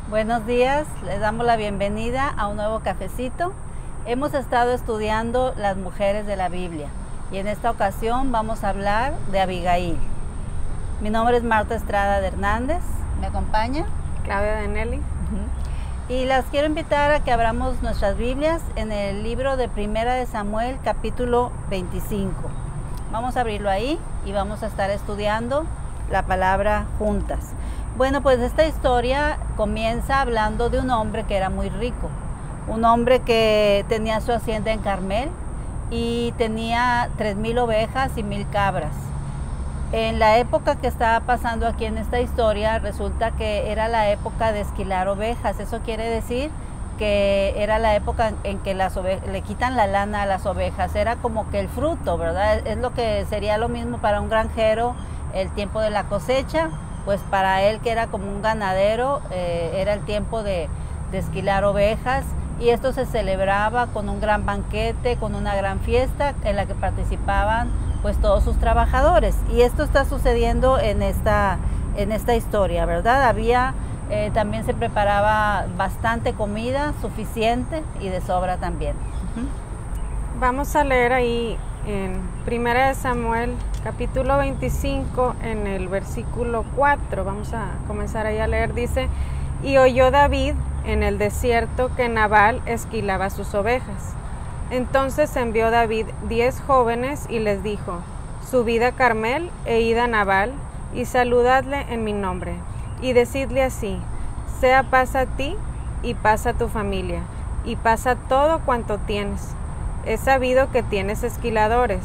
Buenos días, les damos la bienvenida a un nuevo cafecito. Hemos estado estudiando las mujeres de la Biblia y en esta ocasión vamos a hablar de Abigail. Mi nombre es Marta Estrada de Hernández, ¿me acompaña? Claudia de Nelly. Y las quiero invitar a que abramos nuestras Biblias en el libro de Primera de Samuel, capítulo 25. Vamos a abrirlo ahí y vamos a estar estudiando la palabra juntas. Bueno, pues esta historia comienza hablando de un hombre que era muy rico, un hombre que tenía su hacienda en Carmel y tenía 3,000 ovejas y 1,000 cabras. En la época que estaba pasando aquí en esta historia, resulta que era la época de esquilar ovejas. Eso quiere decir que era la época en que las ovejas, le quitan la lana a las ovejas. Era como que el fruto, ¿verdad? Es lo que sería lo mismo para un granjero, el tiempo de la cosecha. Pues para él, que era como un ganadero, era el tiempo de esquilar ovejas, y esto se celebraba con un gran banquete, con una gran fiesta en la que participaban pues todos sus trabajadores. Y esto está sucediendo en esta historia, ¿verdad? También se preparaba bastante comida, suficiente y de sobra también. Vamos a leer ahí en Primera de Samuel, capítulo 25, en el versículo 4. Vamos a comenzar ahí a leer. Dice: y oyó David en el desierto que Nabal esquilaba sus ovejas. Entonces envió David 10 jóvenes y les dijo: subid a Carmel e id a Nabal y saludadle en mi nombre, y decidle así: sea paz a ti y paz a tu familia, y paz a todo cuanto tienes. He sabido que tienes esquiladores.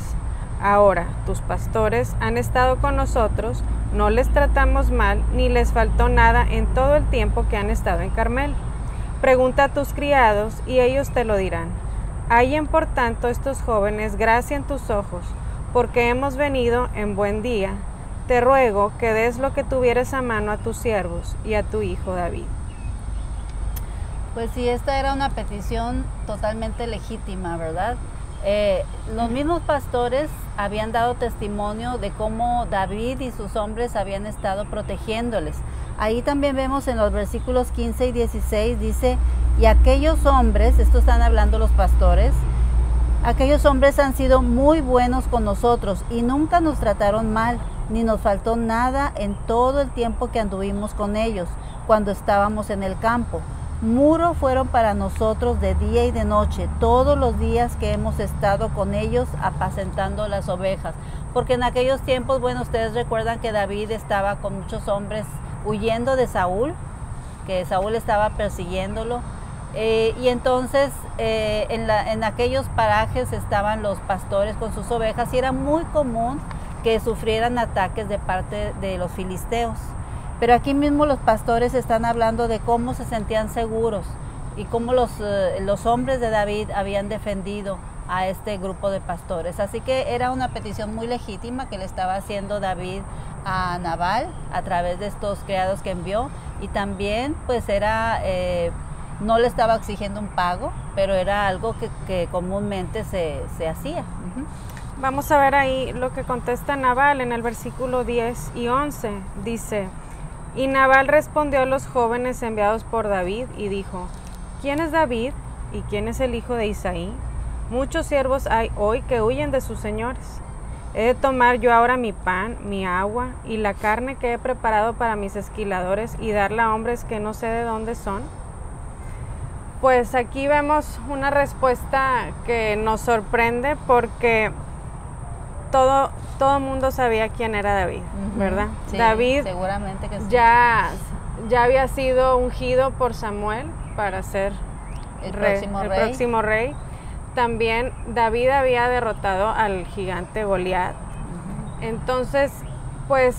Ahora tus pastores han estado con nosotros, no les tratamos mal, ni les faltó nada en todo el tiempo que han estado en Carmel. Pregunta a tus criados y ellos te lo dirán. Hallen por tanto estos jóvenes gracia en tus ojos, porque hemos venido en buen día. Te ruego que des lo que tuvieres a mano a tus siervos y a tu hijo David. Pues sí, esta era una petición totalmente legítima, ¿verdad? Los mismos pastores habían dado testimonio de cómo David y sus hombres habían estado protegiéndoles. Ahí también vemos en los versículos 15 y 16, dice: y aquellos hombres, esto están hablando los pastores, aquellos hombres han sido muy buenos con nosotros y nunca nos trataron mal, ni nos faltó nada en todo el tiempo que anduvimos con ellos, cuando estábamos en el campo. Muro fueron para nosotros de día y de noche, todos los días que hemos estado con ellos apacentando las ovejas. Porque en aquellos tiempos, bueno, ustedes recuerdan que David estaba con muchos hombres huyendo de Saúl, que Saúl estaba persiguiéndolo. Y entonces en aquellos parajes estaban los pastores con sus ovejas y era muy común que sufrieran ataques de parte de los filisteos. Pero aquí mismo los pastores están hablando de cómo se sentían seguros y cómo los hombres de David habían defendido a este grupo de pastores. Así que era una petición muy legítima que le estaba haciendo David a Nabal a través de estos criados que envió, y también pues no le estaba exigiendo un pago, pero era algo que comúnmente se hacía. Vamos a ver ahí lo que contesta Nabal en el versículo 10 y 11. Dice: y Nabal respondió a los jóvenes enviados por David y dijo: ¿quién es David y quién es el hijo de Isaí? Muchos siervos hay hoy que huyen de sus señores. ¿He de tomar yo ahora mi pan, mi agua y la carne que he preparado para mis esquiladores y darla a hombres que no sé de dónde son? Pues aquí vemos una respuesta que nos sorprende, porque todo el mundo sabía quién era David, ¿verdad? Sí, David seguramente que sí. ya había sido ungido por Samuel para ser el próximo rey. También David había derrotado al gigante Goliat. Entonces, pues,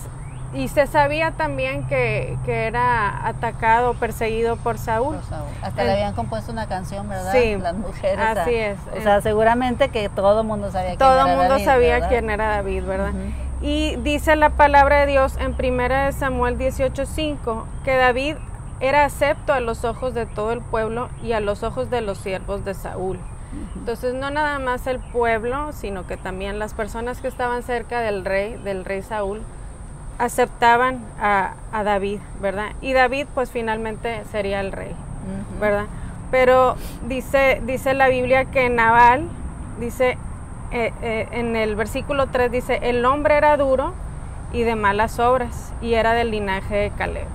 y se sabía también que era atacado, perseguido por Saúl. Hasta le habían compuesto una canción, ¿verdad? Sí, las mujeres. así es. O sea, seguramente que todo el mundo sabía quién era David. Todo el mundo sabía quién era David, ¿verdad? Y dice la palabra de Dios en 1 Samuel 18:5 que David era acepto a los ojos de todo el pueblo y a los ojos de los siervos de Saúl. Entonces no nada más el pueblo, sino que también las personas que estaban cerca del rey Saúl, aceptaban a David, ¿verdad? Y David pues finalmente sería el rey, ¿verdad? Pero dice la Biblia que Nabal, dice en el versículo 3, dice, el hombre era duro y de malas obras y era del linaje de Caleb.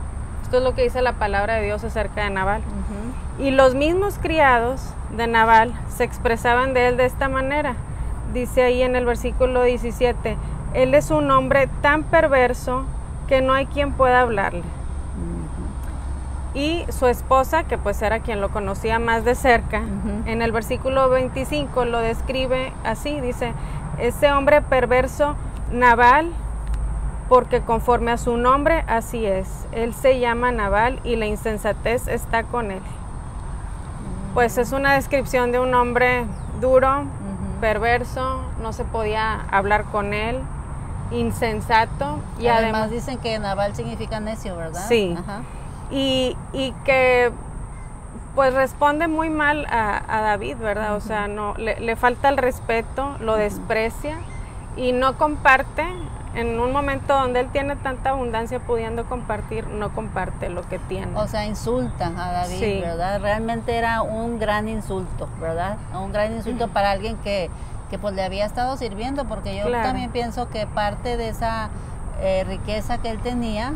Esto es lo que dice la palabra de Dios acerca de Nabal. Y los mismos criados de Nabal se expresaban de él de esta manera. Dice ahí en el versículo 17, él es un hombre tan perverso que no hay quien pueda hablarle. Y su esposa, que pues era quien lo conocía más de cerca, en el versículo 25 lo describe así, dice, ese hombre perverso, Nabal, porque conforme a su nombre, así es. Él se llama Nabal y la insensatez está con él. Pues es una descripción de un hombre duro, perverso, no se podía hablar con él, insensato. Y además dicen que Nabal significa necio, ¿verdad? Sí. Ajá. Y que pues responde muy mal a David, ¿verdad? O sea, no le falta el respeto, lo desprecia y no comparte. En un momento donde él tiene tanta abundancia pudiendo compartir, no comparte lo que tiene. O sea, insultan a David, sí, ¿verdad? Realmente era un gran insulto, ¿verdad? Un gran insulto para alguien que pues le había estado sirviendo, porque yo también pienso que parte de esa riqueza que él tenía,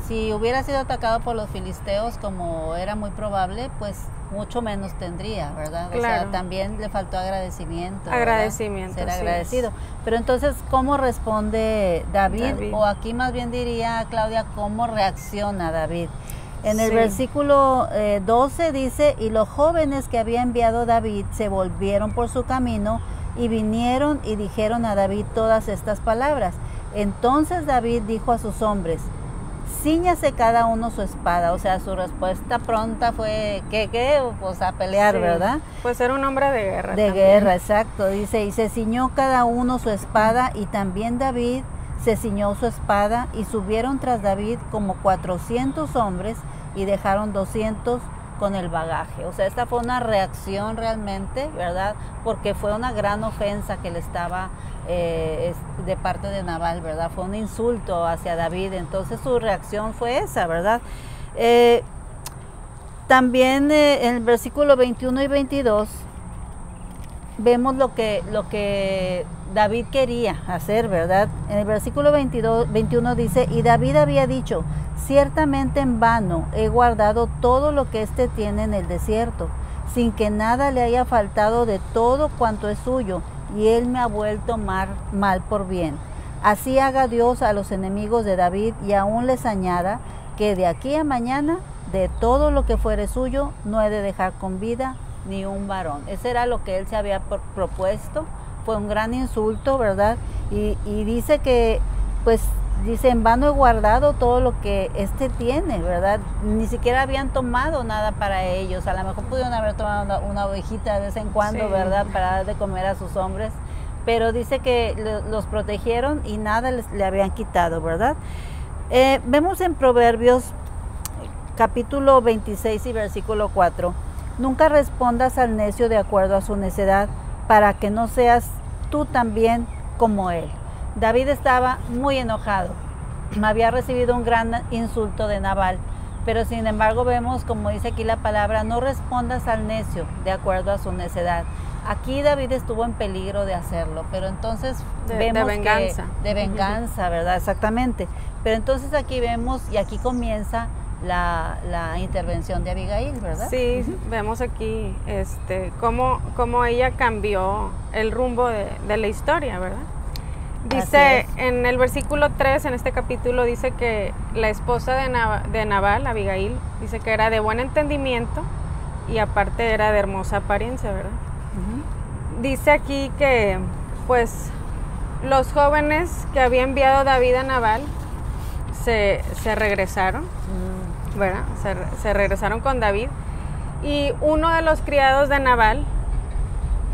si hubiera sido atacado por los filisteos, como era muy probable, pues mucho menos tendría, ¿verdad? O sea, también le faltó agradecimiento. Agradecimiento. Ser agradecido. Pero entonces, ¿cómo responde David? O aquí más bien diría, Claudia, ¿cómo reacciona David? En el versículo 12 dice, y los jóvenes que había enviado David se volvieron por su camino y vinieron y dijeron a David todas estas palabras. Entonces David dijo a sus hombres, cíñase cada uno su espada. O sea, su respuesta pronta fue, ¿qué? Pues a pelear, ¿verdad? Pues era un hombre de guerra. De guerra, exacto. Dice, y se ciñó cada uno su espada, y también David se ciñó su espada, y subieron tras David como 400 hombres, y dejaron 200 con el bagaje. O sea, esta fue una reacción realmente, ¿verdad? Porque fue una gran ofensa que le estaba de parte de Nabal, ¿verdad? Fue un insulto hacia David, entonces su reacción fue esa, ¿verdad? También en el versículo 21 y 22 vemos lo que David quería hacer, ¿verdad? En el versículo 21 dice, y David había dicho, ciertamente en vano he guardado todo lo que éste tiene en el desierto, sin que nada le haya faltado de todo cuanto es suyo, y él me ha vuelto mal por bien. Así haga Dios a los enemigos de David, y aún les añada que de aquí a mañana, de todo lo que fuere suyo, no he de dejar con vida ni un varón. Ese era lo que él se había propuesto. Fue un gran insulto, ¿verdad? Y dice que, pues, dice, en vano he guardado todo lo que éste tiene, ¿verdad? Ni siquiera habían tomado nada para ellos. A lo mejor pudieron haber tomado una ovejita de vez en cuando, ¿verdad? Para dar de comer a sus hombres. Pero dice que los protegieron y nada le habían quitado, ¿verdad? Vemos en Proverbios capítulo 26 y versículo 4. Nunca respondas al necio de acuerdo a su necedad, para que no seas tú también como él. David estaba muy enojado, había recibido un gran insulto de Nabal, pero sin embargo vemos, como dice aquí la palabra, no respondas al necio de acuerdo a su necedad. Aquí David estuvo en peligro de hacerlo, pero entonces vemos de venganza. De venganza, ¿verdad? Exactamente. Pero entonces aquí vemos, y aquí comienza la intervención de Abigail, ¿verdad? Sí, vemos aquí cómo ella cambió el rumbo de la historia, ¿verdad? Dice en el versículo 3, en este capítulo, dice que la esposa de Nabal, Abigail, dice que era de buen entendimiento y aparte era de hermosa apariencia, ¿verdad? Dice aquí que pues los jóvenes que había enviado David a Nabal se regresaron, ¿verdad? Se regresaron con David, y uno de los criados de Nabal,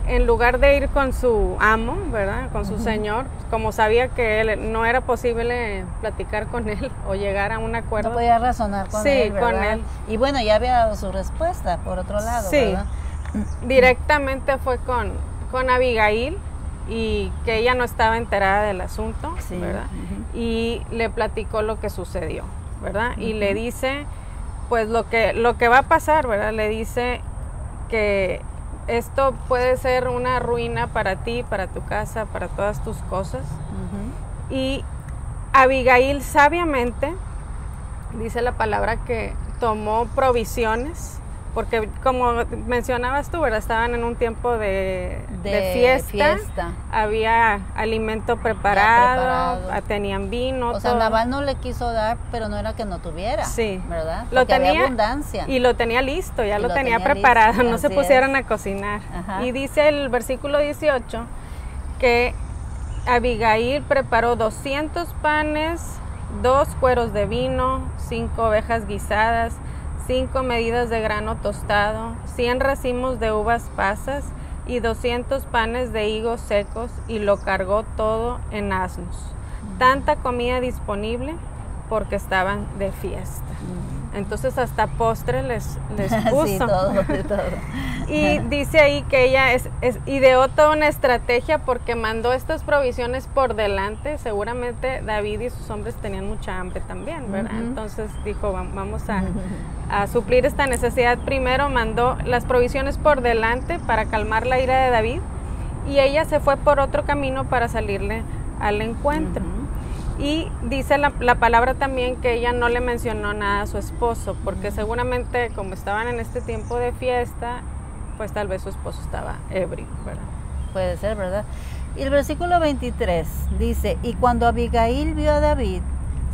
en lugar de ir con su amo, ¿verdad? Con su señor, como sabía que él no era posible platicar con él o llegar a un acuerdo. No podía razonar con él, ¿verdad? Sí, con él. Y bueno, ya había dado su respuesta por otro lado, sí, ¿verdad? Directamente fue con Abigail y que ella no estaba enterada del asunto, Sí. ¿verdad? Ujú. Y le platicó lo que sucedió, ¿verdad? Y le dice, pues lo que va a pasar, ¿verdad? Le dice que esto puede ser una ruina para ti, para tu casa, para todas tus cosas. Ujú. Y Abigail sabiamente, dice la palabra, que tomó provisiones, porque como mencionabas tú, ¿verdad? Estaban en un tiempo de fiesta. Había alimento preparado, tenían vino. O sea, Nabal no le quiso dar, pero no era que no tuviera, sí, ¿verdad? Lo Porque tenía, había abundancia. Y lo tenía listo, ya Y lo lo tenía tenía preparado, listo, no se así pusieron es. a cocinar. Ajá. Y dice el versículo 18 que Abigail preparó 200 panes, 2 cueros de vino, 5 ovejas guisadas, 5 medidas de grano tostado, 100 racimos de uvas pasas y 200 panes de higos secos, y lo cargó todo en asnos. Tanta comida disponible porque estaban de fiesta. Entonces hasta postre les puso. Sí, todo. Y dice ahí que ella ideó toda una estrategia porque mandó estas provisiones por delante. Seguramente David y sus hombres tenían mucha hambre también, ¿verdad? Entonces dijo, vamos a suplir esta necesidad. Primero mandó las provisiones por delante para calmar la ira de David, y ella se fue por otro camino para salirle al encuentro. Y dice la palabra también que ella no le mencionó nada a su esposo, porque seguramente como estaban en este tiempo de fiesta, pues tal vez su esposo estaba ebrio, ¿verdad? Puede ser, ¿verdad? Y el versículo 23 dice, y cuando Abigail vio a David,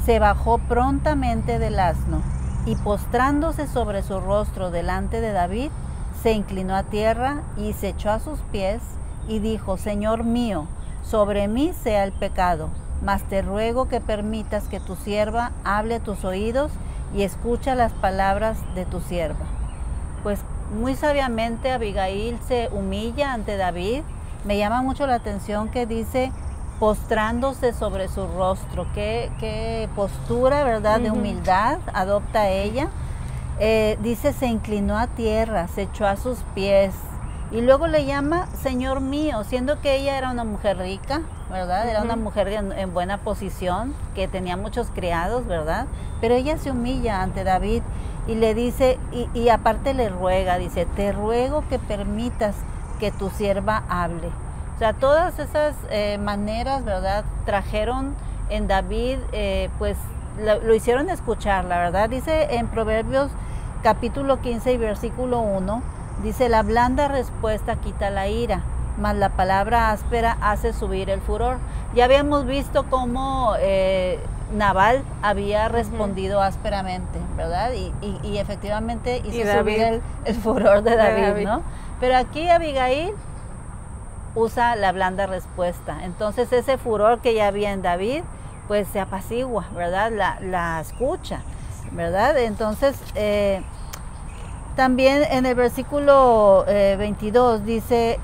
se bajó prontamente del asno, y postrándose sobre su rostro delante de David, se inclinó a tierra y se echó a sus pies, y dijo, Señor mío, sobre mí sea el pecado, mas te ruego que permitas que tu sierva hable a tus oídos y escucha las palabras de tu sierva. Pues muy sabiamente Abigail se humilla ante David. Me llama mucho la atención que dice postrándose sobre su rostro. Qué postura, ¿verdad? De humildad adopta ella. Dice se inclinó a tierra, se echó a sus pies. Y luego le llama Señor mío, siendo que ella era una mujer rica, ¿verdad? Era una mujer en buena posición, que tenía muchos criados, ¿verdad? Pero ella se humilla ante David y le dice, y aparte le ruega, dice, te ruego que permitas que tu sierva hable. O sea, todas esas maneras, ¿verdad? Trajeron en David, pues lo hicieron escuchar, la verdad. Dice en Proverbios capítulo 15 y versículo 1, dice, la blanda respuesta quita la ira, mas la palabra áspera hace subir el furor. Ya habíamos visto cómo Nabal había respondido ásperamente, ¿verdad? Y efectivamente hizo subir el furor de David, ¿no? Pero aquí Abigail usa la blanda respuesta. Entonces ese furor que ya había en David, pues se apacigua, ¿verdad? La escucha, ¿verdad? Entonces también en el versículo 22 dice,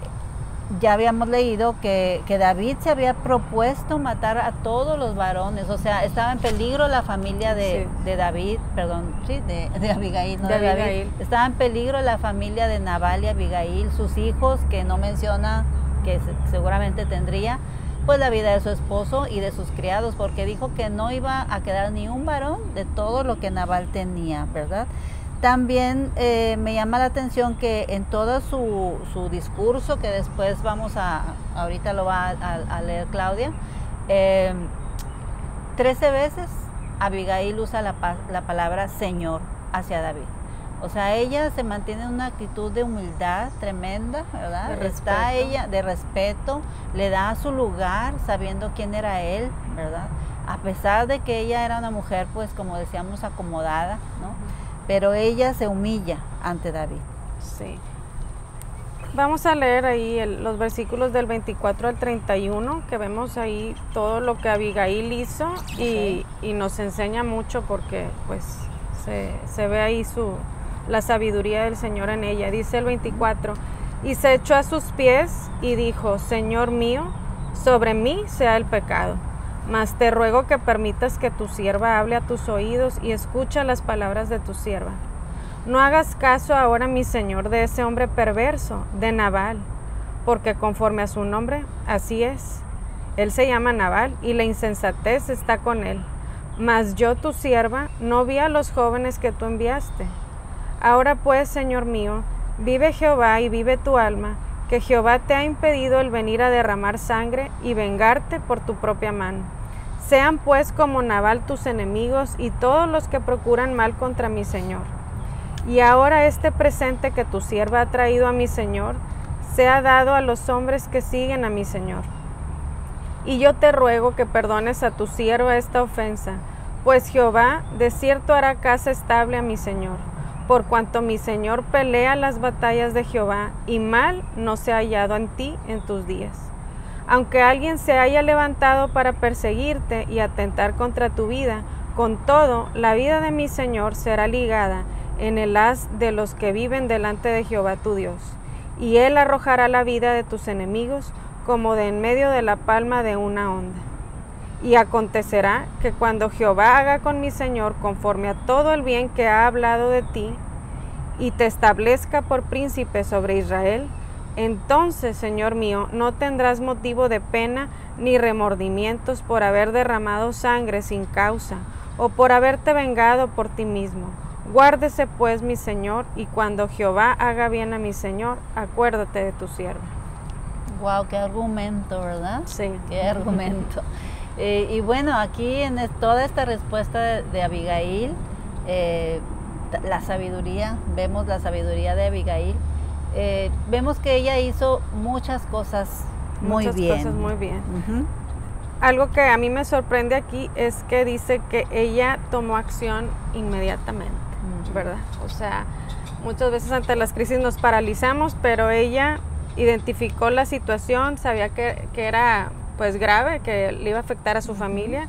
ya habíamos leído que David se había propuesto matar a todos los varones, o sea, estaba en peligro la familia de David, perdón, sí, de Abigail, no de David. Estaba en peligro la familia de Nabal y Abigail, sus hijos, que no menciona, que seguramente tendría, pues la vida de su esposo y de sus criados, porque dijo que no iba a quedar ni un varón de todo lo que Nabal tenía, ¿verdad? También me llama la atención que en todo su discurso, que después ahorita lo va a leer Claudia, 13 veces Abigail usa la palabra Señor hacia David. O sea, ella se mantiene en una actitud de humildad tremenda, ¿verdad? Está ella de respeto, le da su lugar sabiendo quién era él, ¿verdad? A pesar de que ella era una mujer, pues como decíamos, acomodada, ¿no? Pero ella se humilla ante David. Sí. Vamos a leer ahí los versículos del 24 al 31, que vemos ahí todo lo que Abigail hizo y nos enseña mucho porque pues se ve ahí la sabiduría del Señor en ella. Dice el 24, y se echó a sus pies y dijo, Señor mío, sobre mí sea el pecado. Mas te ruego que permitas que tu sierva hable a tus oídos y escucha las palabras de tu sierva. No hagas caso ahora, mi señor, de ese hombre perverso, de Nabal, porque conforme a su nombre, así es. Él se llama Nabal, y la insensatez está con él. Mas yo, tu sierva, no vi a los jóvenes que tú enviaste. Ahora pues, Señor mío, vive Jehová y vive tu alma, que Jehová te ha impedido el venir a derramar sangre y vengarte por tu propia mano. Sean pues como Nabal tus enemigos y todos los que procuran mal contra mi Señor. Y ahora este presente que tu sierva ha traído a mi Señor, sea dado a los hombres que siguen a mi Señor. Y yo te ruego que perdones a tu sierva esta ofensa, pues Jehová de cierto hará casa estable a mi Señor, por cuanto mi Señor pelea las batallas de Jehová, y mal no se ha hallado en ti en tus días. Aunque alguien se haya levantado para perseguirte y atentar contra tu vida, con todo, la vida de mi Señor será ligada en el haz de los que viven delante de Jehová tu Dios, y él arrojará la vida de tus enemigos como de en medio de la palma de una onda. Y acontecerá que cuando Jehová haga con mi Señor conforme a todo el bien que ha hablado de ti, y te establezca por príncipe sobre Israel, entonces, Señor mío, no tendrás motivo de pena ni remordimientos por haber derramado sangre sin causa, o por haberte vengado por ti mismo. Guárdese pues mi Señor, y cuando Jehová haga bien a mi Señor, acuérdate de tu sierva. Wow, qué argumento, ¿verdad? Sí. Qué argumento. Y bueno, aquí en toda esta respuesta de Abigail, la sabiduría, vemos la sabiduría de Abigail, vemos que ella hizo muchas cosas muy bien. Muchas cosas muy bien. Algo que a mí me sorprende aquí es que dice que ella tomó acción inmediatamente, ¿verdad? O sea, muchas veces ante las crisis nos paralizamos, pero ella identificó la situación, sabía que era pues grave, que le iba a afectar a su familia,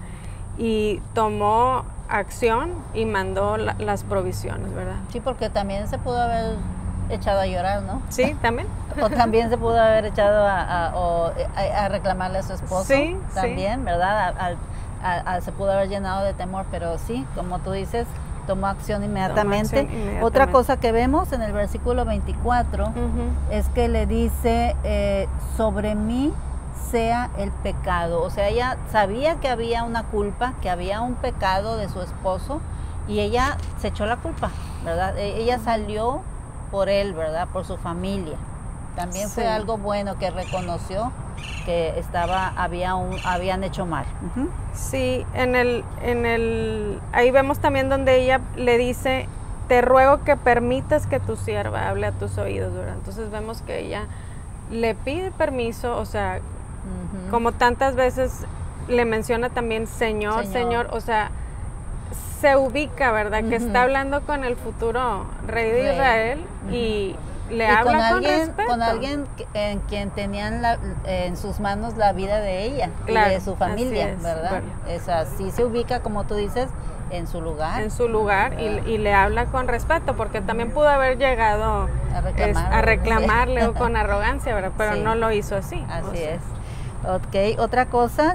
y tomó acción y mandó las provisiones, ¿verdad? Sí, porque también se pudo haber echado a llorar, ¿no? Sí, también. O también se pudo haber echado a reclamarle a su esposo, sí, también, sí. ¿verdad? Se pudo haber llenado de temor, pero sí, como tú dices, tomó acción inmediatamente. Otra cosa que vemos en el versículo 24 es que le dice, sobre mí sea el pecado. O sea, ella sabía que había una culpa, que había un pecado de su esposo, y ella se echó la culpa, ¿verdad? Ella salió por él, ¿verdad? Por su familia. También fue algo bueno que reconoció que habían hecho mal. Sí, ahí vemos también donde ella le dice, te ruego que permitas que tu sierva hable a tus oídos, ¿verdad? Entonces vemos que ella le pide permiso, o sea, como tantas veces le menciona también Señor, o sea, se ubica, ¿verdad? Que está hablando con el futuro rey de Israel y le habla con respeto. Con alguien en quien tenían en sus manos la vida de ella, claro, y de su familia, ¿verdad? Esa sí se ubica, como tú dices, en su lugar. En su lugar, y le habla con respeto, porque también pudo haber llegado a reclamarle o con arrogancia, ¿verdad? Pero no lo hizo así. Así es. Ok, otra cosa,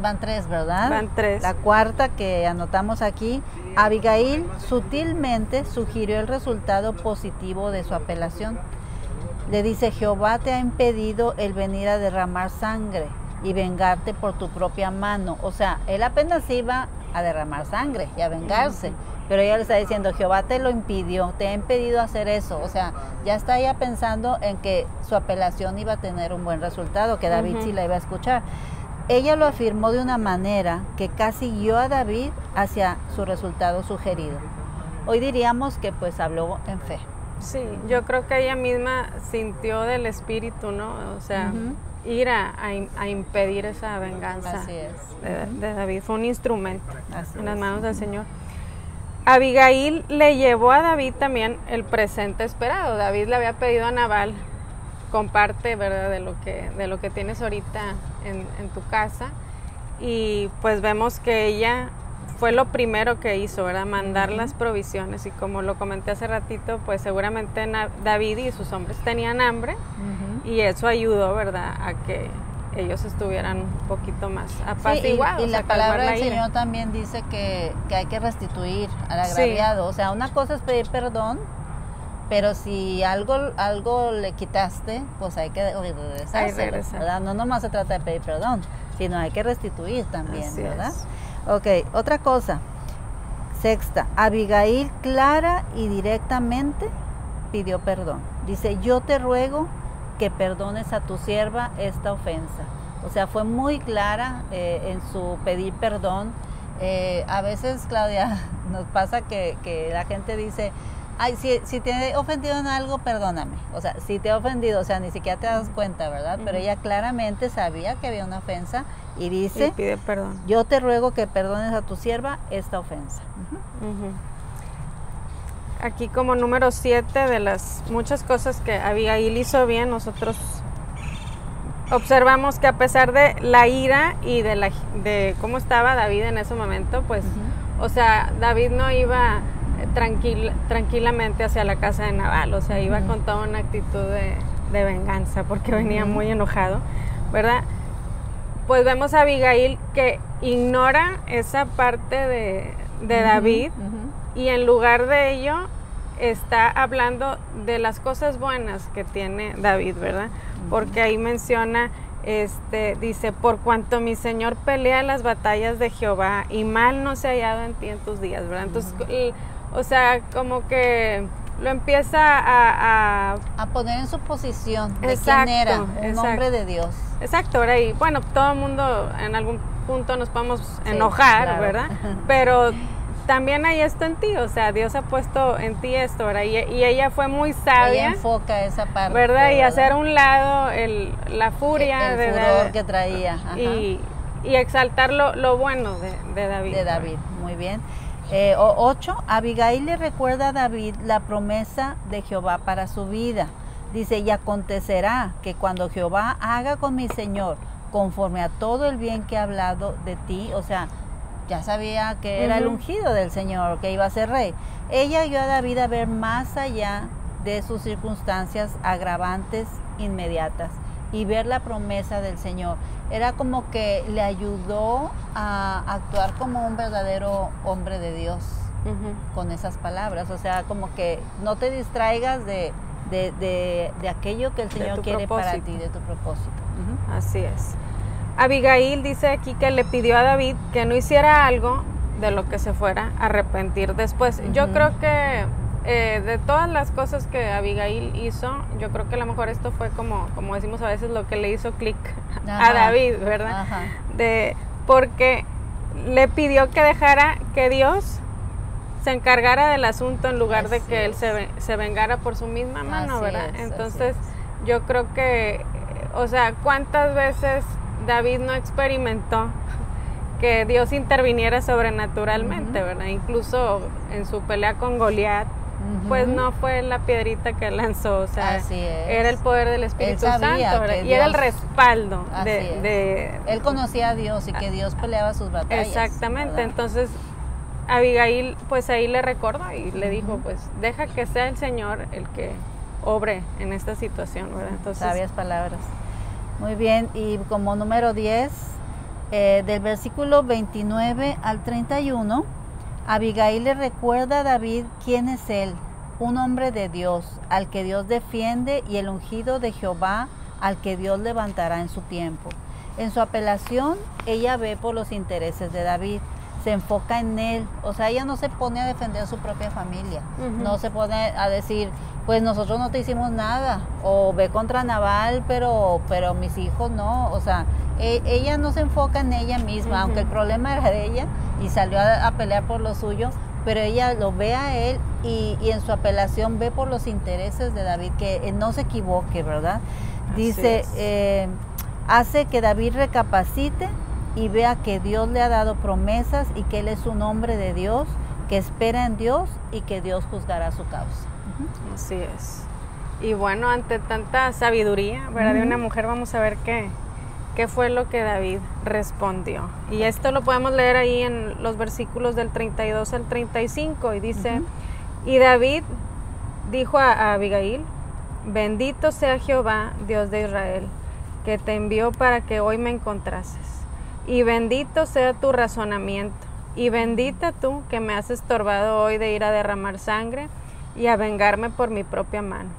van tres, ¿verdad? Van tres. La cuarta que anotamos aquí, Abigail sutilmente sugirió el resultado positivo de su apelación. Le dice, Jehová te ha impedido el venir a derramar sangre y vengarte por tu propia mano. O sea, él apenas iba a derramar sangre y a vengarse, pero ella le está diciendo, Jehová te lo impidió, te ha impedido hacer eso. O sea, ya está ella pensando en que su apelación iba a tener un buen resultado, que David sí la iba a escuchar. Ella lo afirmó de una manera que casi guió a David hacia su resultado sugerido. Hoy diríamos que pues habló en fe. Sí, yo creo que ella misma sintió del espíritu, ¿no? O sea, ir a impedir esa venganza. Así es. De David. Fue un instrumento en las manos del Señor. Abigail le llevó a David también el presente esperado. David le había pedido a Nabal, comparte, ¿verdad?, de lo que tienes ahorita en tu casa, y pues vemos que ella fue lo primero que hizo, ¿verdad?, mandar las provisiones, y como lo comenté hace ratito, pues seguramente David y sus hombres tenían hambre, y eso ayudó, ¿verdad?, a que ellos estuvieran un poquito más apaciguados. Sí, y la palabra del Señor también dice que hay que restituir al agraviado. O sea, una cosa es pedir perdón, pero si algo le quitaste, pues hay que regresárselo, ¿verdad? No nomás se trata de pedir perdón, sino hay que restituir también, Así ¿verdad? es. Ok, otra cosa. Sexta, Abigail clara y directamente pidió perdón. Dice, yo te ruego que perdones a tu sierva esta ofensa. O sea, fue muy clara en su pedir perdón. A veces, Claudia, nos pasa que la gente dice, ay, si te he ofendido en algo, perdóname. O sea, si te he ofendido, o sea, ni siquiera te das cuenta, ¿verdad? Pero ella claramente sabía que había una ofensa y dice, Y pide perdón. yo te ruego que perdones a tu sierva esta ofensa. Aquí como número 7 de las muchas cosas que Abigail hizo bien, nosotros observamos que a pesar de la ira y de cómo estaba David en ese momento, pues, o sea, David no iba tranquilamente hacia la casa de Nabal, o sea, iba con toda una actitud de venganza porque venía muy enojado, ¿verdad? Pues vemos a Abigail que ignora esa parte de David y en lugar de ello está hablando de las cosas buenas que tiene David, ¿verdad? Porque ahí menciona, dice, por cuanto mi Señor pelea las batallas de Jehová y mal no se ha hallado en ti en tus días, ¿verdad? Entonces, o sea, como que lo empieza a poner en su posición de exacto, quién era, un hombre de Dios. Exacto, ¿verdad? Y bueno, todo el mundo en algún punto nos podemos enojar, claro, ¿verdad? Pero también hay esto en ti, o sea, Dios ha puesto en ti esto, ¿verdad? Y ella fue muy sabia. Ella enfoca esa parte, ¿verdad? Y hacer a un lado la furia, el furor que traía. Y exaltar lo bueno de David. De David, muy bien. 8, Abigail le recuerda a David la promesa de Jehová para su vida. Dice, y acontecerá que cuando Jehová haga con mi Señor conforme a todo el bien que ha hablado de ti, o sea, ya sabía que era el ungido del Señor, que iba a ser rey. Ella ayudó a David a ver más allá de sus circunstancias agravantes inmediatas y ver la promesa del Señor. Era como que le ayudó a actuar como un verdadero hombre de Dios con esas palabras. O sea, como que no te distraigas de aquello que el Señor quiere para ti, de tu propósito. Así es. Abigail dice aquí que le pidió a David que no hiciera algo de lo que se fuera a arrepentir después. Yo creo que de todas las cosas que Abigail hizo, yo creo que a lo mejor esto fue como decimos a veces, lo que le hizo clic a David, ¿verdad? Porque le pidió que dejara que Dios se encargara del asunto en lugar de que él se vengara por su misma mano, ¿verdad? Entonces yo creo que, o sea, ¿cuántas veces David no experimentó que Dios interviniera sobrenaturalmente, ¿verdad? Incluso en su pelea con Goliat, pues no fue la piedrita que lanzó, o sea, era el poder del Espíritu Santo, ¿verdad? Y era el respaldo él conocía a Dios y que Dios peleaba sus batallas. Exactamente, ¿verdad? Entonces Abigail pues ahí le recordó y le dijo, pues deja que sea el Señor el que obre en esta situación, ¿verdad? Entonces, sabias palabras. Muy bien, y como número 10, del versículo 29 al 31, Abigail le recuerda a David quién es él, un hombre de Dios, al que Dios defiende, y el ungido de Jehová, al que Dios levantará en su tiempo. En su apelación, ella ve por los intereses de David, se enfoca en él, o sea, ella no se pone a defender a su propia familia, no se pone a decir, pues nosotros no te hicimos nada, o ve contra Nabal, pero mis hijos no, o sea, ella no se enfoca en ella misma, aunque el problema era de ella y salió a pelear por lo suyo, pero ella lo ve a él y en su apelación ve por los intereses de David, que no se equivoque, ¿verdad? Dice, hace que David recapacite y vea que Dios le ha dado promesas y que él es un hombre de Dios, que espera en Dios y que Dios juzgará su causa. Así es. Y bueno, ante tanta sabiduría, ¿verdad? De una mujer, vamos a ver qué fue lo que David respondió. Y esto lo podemos leer ahí en los versículos del 32 al 35 y dice, y David dijo a Abigail, bendito sea Jehová, Dios de Israel, que te envió para que hoy me encontrases. Y bendito sea tu razonamiento, y bendita tú que me has estorbado hoy de ir a derramar sangre, y a vengarme por mi propia mano.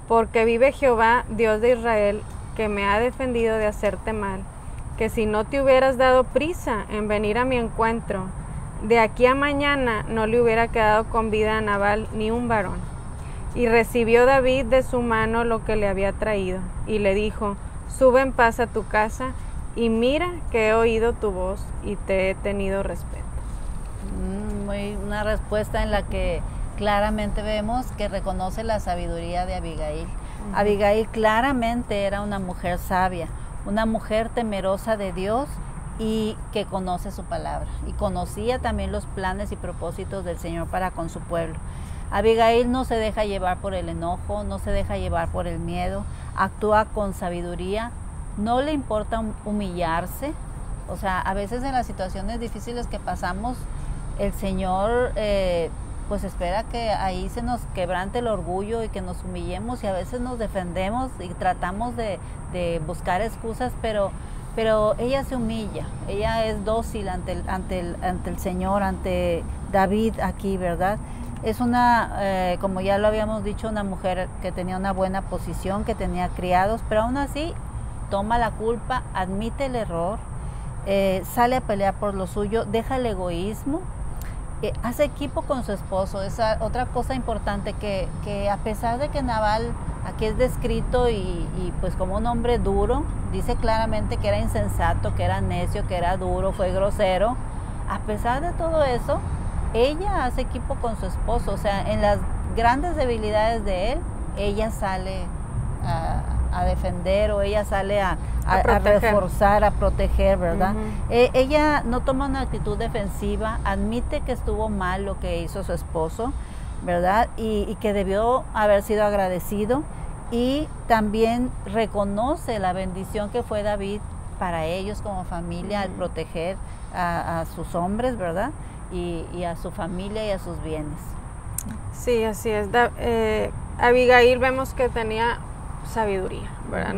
Porque vive Jehová, Dios de Israel, que me ha defendido de hacerte mal, que si no te hubieras dado prisa en venir a mi encuentro, de aquí a mañana no le hubiera quedado con vida a Nabal ni un varón. Y recibió David de su mano lo que le había traído, y le dijo, sube en paz a tu casa, y mira que he oído tu voz y te he tenido respeto. Una respuesta en la que claramente vemos que reconoce la sabiduría de Abigail. Abigail claramente era una mujer sabia, una mujer temerosa de Dios y que conoce su palabra. Y conocía también los planes y propósitos del Señor para con su pueblo. Abigail no se deja llevar por el enojo, no se deja llevar por el miedo, actúa con sabiduría, no le importa humillarse. O sea, a veces en las situaciones difíciles que pasamos, el Señor pues espera que ahí se nos quebrante el orgullo y que nos humillemos, y a veces nos defendemos y tratamos de buscar excusas, pero ella se humilla, ella es dócil ante el Señor, ante David aquí, ¿verdad? Es una, como ya lo habíamos dicho, una mujer que tenía una buena posición, que tenía criados, pero aún así toma la culpa, admite el error, sale a pelear por lo suyo, deja el egoísmo, hace equipo con su esposo. Esa otra cosa importante, que a pesar de que Nabal aquí es descrito y pues como un hombre duro, dice claramente que era insensato, que era necio, que era duro, fue grosero, a pesar de todo eso, ella hace equipo con su esposo. O sea, en las grandes debilidades de él, ella sale a defender, o ella sale a reforzar, a proteger, ¿verdad? Ella no toma una actitud defensiva, admite que estuvo mal lo que hizo su esposo, ¿verdad? Y que debió haber sido agradecido, y también reconoce la bendición que fue David para ellos como familia al proteger a sus hombres, ¿verdad? Y a su familia y a sus bienes. Sí, así es. Abigail vemos que tenía sabiduría, ¿verdad?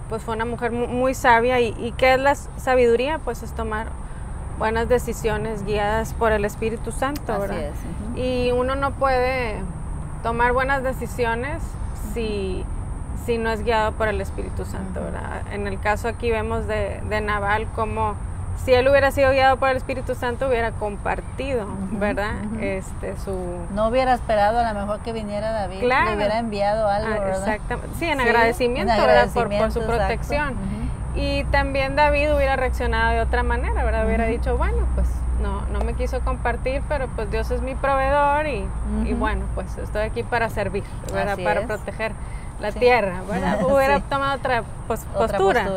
Pues fue una mujer muy sabia. ¿Y qué es la sabiduría? Pues es tomar buenas decisiones guiadas por el Espíritu Santo, ¿verdad? Así es. Y uno no puede tomar buenas decisiones si no es guiado por el Espíritu Santo, ¿verdad? En el caso aquí vemos de Nabal, como si él hubiera sido guiado por el Espíritu Santo, hubiera compartido, ¿verdad? No hubiera esperado a lo mejor que viniera David, claro, le hubiera enviado algo, ¿verdad? Exactamente. Sí, en agradecimiento, ¿verdad? Por su protección. Y también David hubiera reaccionado de otra manera, ¿verdad? Hubiera dicho, bueno, pues no me quiso compartir, pero pues Dios es mi proveedor y bueno, pues estoy aquí para servir, ¿verdad? Para proteger la tierra, ¿verdad? Hubiera tomado otra postura,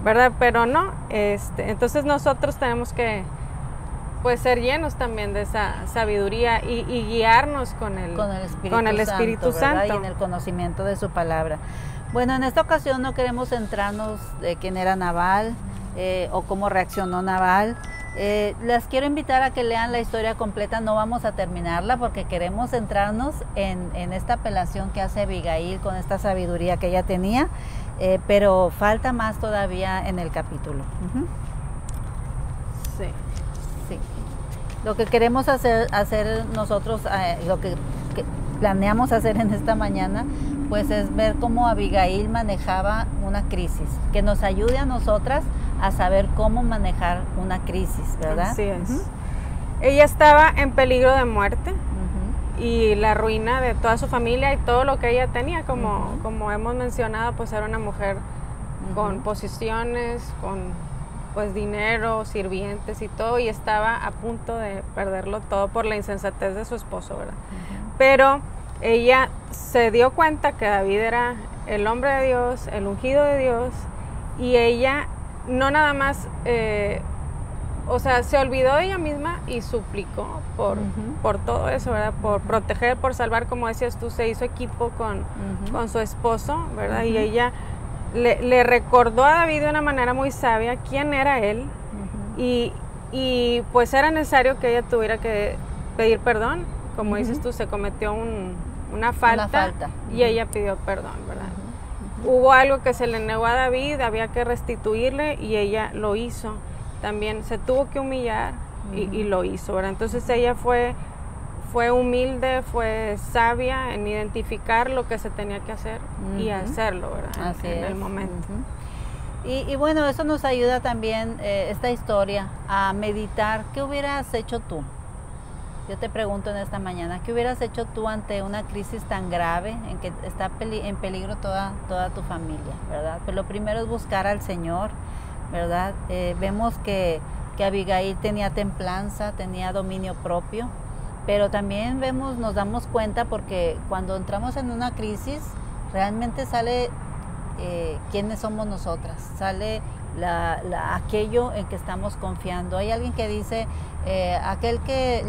¿verdad? Pero no, entonces nosotros tenemos que pues ser llenos también de esa sabiduría y guiarnos con el Espíritu Santo, y en el conocimiento de su palabra. Bueno, en esta ocasión no queremos centrarnos de quién era Nabal o cómo reaccionó Nabal. Les quiero invitar a que lean la historia completa. No vamos a terminarla porque queremos centrarnos en esta apelación que hace Abigail con esta sabiduría que ella tenía, pero falta más todavía en el capítulo. Sí. Lo que queremos hacer nosotros, lo que planeamos hacer en esta mañana, pues es ver cómo Abigail manejaba una crisis, que nos ayude a nosotras a saber cómo manejar una crisis, ¿verdad? Así es. Ella estaba en peligro de muerte y la ruina de toda su familia y todo lo que ella tenía, como hemos mencionado, pues era una mujer con posiciones, con pues dinero, sirvientes y todo, y estaba a punto de perderlo todo por la insensatez de su esposo, ¿verdad? Pero ella se dio cuenta que David era el hombre de Dios, el ungido de Dios, y ella no nada más, se olvidó de ella misma y suplicó por todo eso, ¿verdad? Por proteger, por salvar, como decías tú, se hizo equipo con su esposo, ¿verdad? Y ella le recordó a David de una manera muy sabia quién era él, y pues era necesario que ella tuviera que pedir perdón. Como dices tú, se cometió una falta y ella pidió perdón, ¿verdad? Hubo algo que se le negó a David, había que restituirle y ella lo hizo. También se tuvo que humillar y lo hizo, ¿verdad? Entonces ella fue fue humilde, fue sabia en identificar lo que se tenía que hacer y hacerlo, ¿verdad? En el momento. Y bueno, eso nos ayuda también, esta historia, a meditar. ¿Qué hubieras hecho tú? Yo te pregunto en esta mañana, ¿qué hubieras hecho tú ante una crisis tan grave en que está en peligro toda tu familia, ¿verdad? Pues lo primero es buscar al Señor, ¿verdad? Vemos que Abigail tenía templanza, tenía dominio propio, pero también nos damos cuenta porque cuando entramos en una crisis, realmente sale quiénes somos nosotras, sale aquello en que estamos confiando. Hay alguien que dice,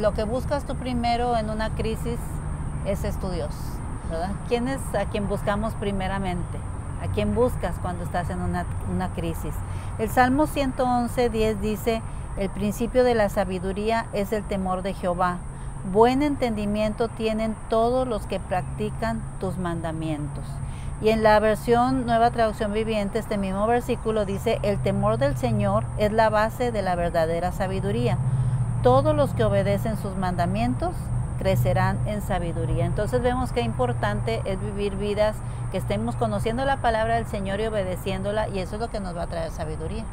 lo que buscas tú primero en una crisis, ese es tu Dios, ¿verdad? ¿Quién es a quien buscamos primeramente? ¿A quién buscas cuando estás en una crisis? El Salmo 111:10 dice, el principio de la sabiduría es el temor de Jehová. Buen entendimiento tienen todos los que practican tus mandamientos. Y en la versión Nueva Traducción Viviente, este mismo versículo dice, el temor del Señor es la base de la verdadera sabiduría. Todos los que obedecen sus mandamientos crecerán en sabiduría. Entonces vemos qué importante es vivir vidas que estemos conociendo la palabra del Señor y obedeciéndola, y eso es lo que nos va a traer sabiduría.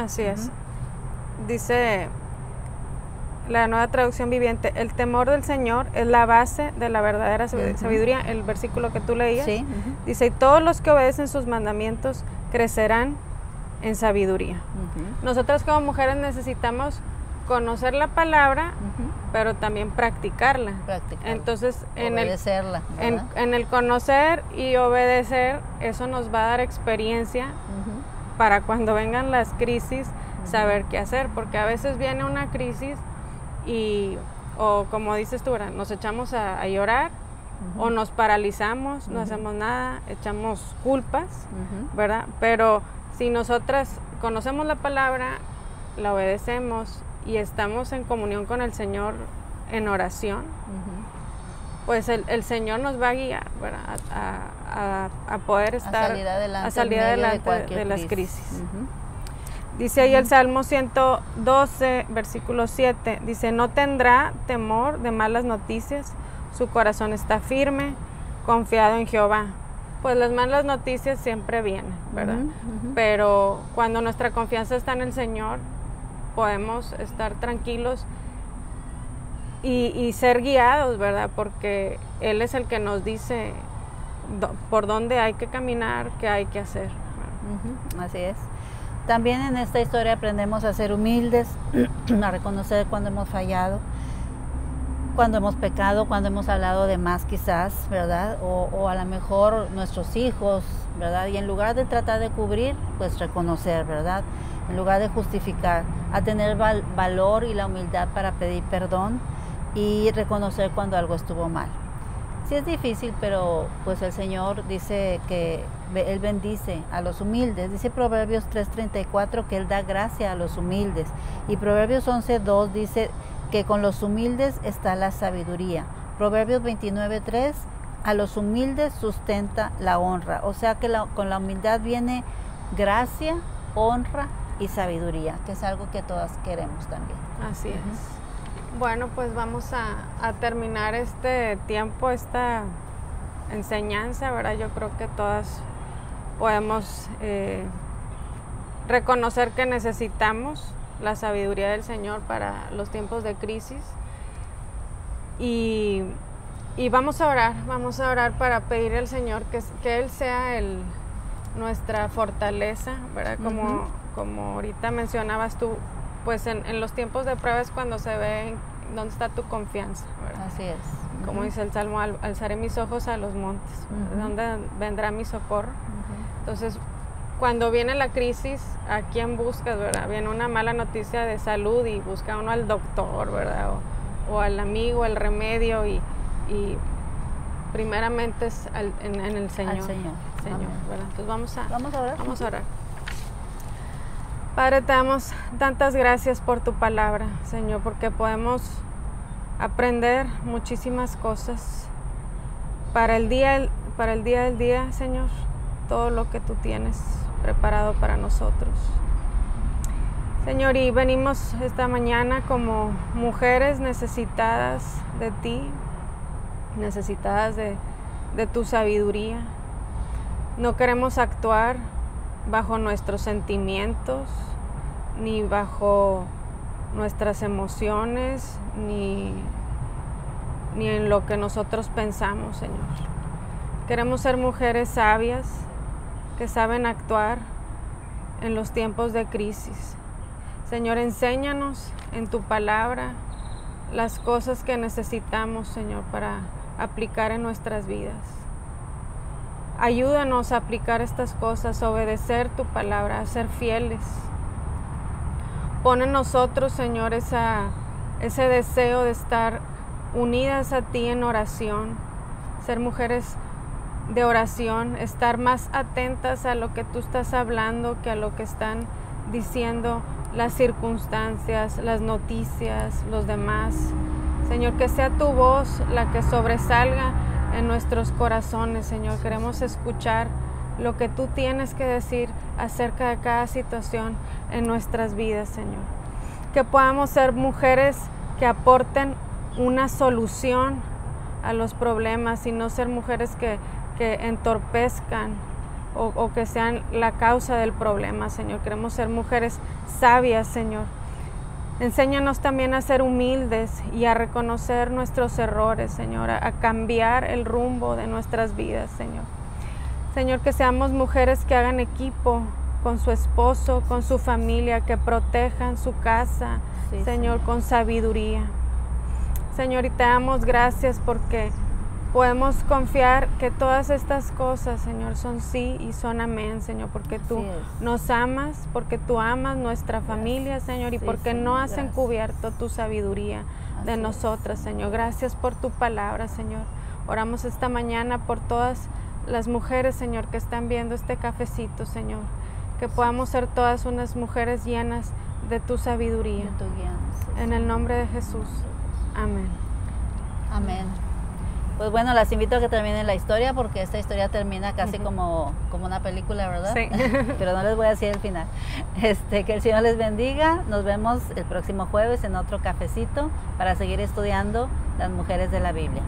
Así es. Dice la Nueva Traducción Viviente, el temor del Señor es la base de la verdadera sabiduría. El versículo que tú leías, sí. Dice, y todos los que obedecen sus mandamientos crecerán en sabiduría. Nosotras como mujeres necesitamos conocer la palabra, pero también practicarla. Entonces, obedecerla, en el conocer y obedecer, eso nos va a dar experiencia para cuando vengan las crisis, saber qué hacer, porque a veces viene una crisis o como dices tú, ¿verdad? Nos echamos a llorar, o nos paralizamos, no hacemos nada, echamos culpas, ¿verdad? Pero si nosotras conocemos la palabra, la obedecemos y estamos en comunión con el Señor en oración, pues el Señor nos va a guiar, ¿verdad? A poder estar, a salir adelante de las crisis. Dice ahí el Salmo 112, versículo 7, dice, no tendrá temor de malas noticias, su corazón está firme, confiado en Jehová. Pues las malas noticias siempre vienen, ¿verdad? Pero cuando nuestra confianza está en el Señor, podemos estar tranquilos y ser guiados, ¿verdad? Porque Él es el que nos dice por dónde hay que caminar, qué hay que hacer. Así es. También en esta historia aprendemos a ser humildes, a reconocer cuando hemos fallado, cuando hemos pecado, cuando hemos hablado de más quizás, ¿verdad? O a lo mejor nuestros hijos, ¿verdad? Y en lugar de tratar de cubrir, pues reconocer, ¿verdad? En lugar de justificar, a tener valor y la humildad para pedir perdón y reconocer cuando algo estuvo mal. Sí es difícil, pero pues el Señor dice que Él bendice a los humildes. Dice Proverbios 3:34 que Él da gracia a los humildes. Y Proverbios 11:2 dice que con los humildes está la sabiduría. Proverbios 29:3, a los humildes sustenta la honra. O sea que con la humildad viene gracia, honra y sabiduría, que es algo que todas queremos también. Así es. Bueno, pues vamos a terminar este tiempo, esta enseñanza, ¿verdad? Yo creo que todas podemos reconocer que necesitamos la sabiduría del Señor para los tiempos de crisis. Y vamos a orar para pedir al Señor que Él sea nuestra fortaleza, ¿verdad? Como ahorita mencionabas tú, pues en los tiempos de prueba es cuando se ve dónde está tu confianza, ¿verdad? Así es. Como dice el Salmo, alzaré mis ojos a los montes, ¿dónde vendrá mi socorro? Entonces, cuando viene la crisis, ¿a quién buscas, verdad? Viene una mala noticia de salud y busca uno al doctor, ¿verdad? O al amigo, el remedio, y primeramente es en el Señor. Al Señor, ¿verdad? Entonces vamos a orar. Vamos a orar. Padre, te damos tantas gracias por tu palabra, Señor, porque podemos aprender muchísimas cosas para el día del día, Señor, todo lo que tú tienes preparado para nosotros. Señor, y venimos esta mañana como mujeres necesitadas de ti, necesitadas de tu sabiduría. No queremos actuar bajo nuestros sentimientos, ni bajo nuestras emociones, ni en lo que nosotros pensamos, Señor. Queremos ser mujeres sabias que saben actuar en los tiempos de crisis. Señor, enséñanos en tu palabra las cosas que necesitamos, Señor, para aplicar en nuestras vidas. Ayúdanos a aplicar estas cosas, a obedecer tu palabra, a ser fieles. Pon en nosotros, Señor, ese deseo de estar unidas a ti en oración, ser mujeres de oración, estar más atentas a lo que tú estás hablando que a lo que están diciendo las circunstancias, las noticias, los demás. Señor, que sea tu voz la que sobresalga en nuestros corazones, Señor. Queremos escuchar lo que tú tienes que decir acerca de cada situación en nuestras vidas, Señor. Que podamos ser mujeres que aporten una solución a los problemas y no ser mujeres que entorpezcan o que sean la causa del problema, Señor. Queremos ser mujeres sabias, Señor. Enséñanos también a ser humildes y a reconocer nuestros errores, Señor, a cambiar el rumbo de nuestras vidas, Señor. Señor, que seamos mujeres que hagan equipo con su esposo, con su familia, que protejan su casa, sí, Señor, con sabiduría. Señor, y te damos gracias porque podemos confiar que todas estas cosas, Señor, son sí y son amén, Señor, porque tú nos amas, porque tú amas nuestra familia, Señor, y porque no has encubierto tu sabiduría de nosotras, Señor. Gracias por tu palabra, Señor. Oramos esta mañana por todas las mujeres, Señor, que están viendo este cafecito, Señor, que podamos ser todas unas mujeres llenas de tu sabiduría. En el nombre de Jesús. Amén. Amén. Pues bueno, las invito a que terminen la historia porque esta historia termina casi como una película, ¿verdad? Sí. Pero no les voy a decir el final. Que el Señor les bendiga. Nos vemos el próximo jueves en otro cafecito para seguir estudiando las mujeres de la Biblia.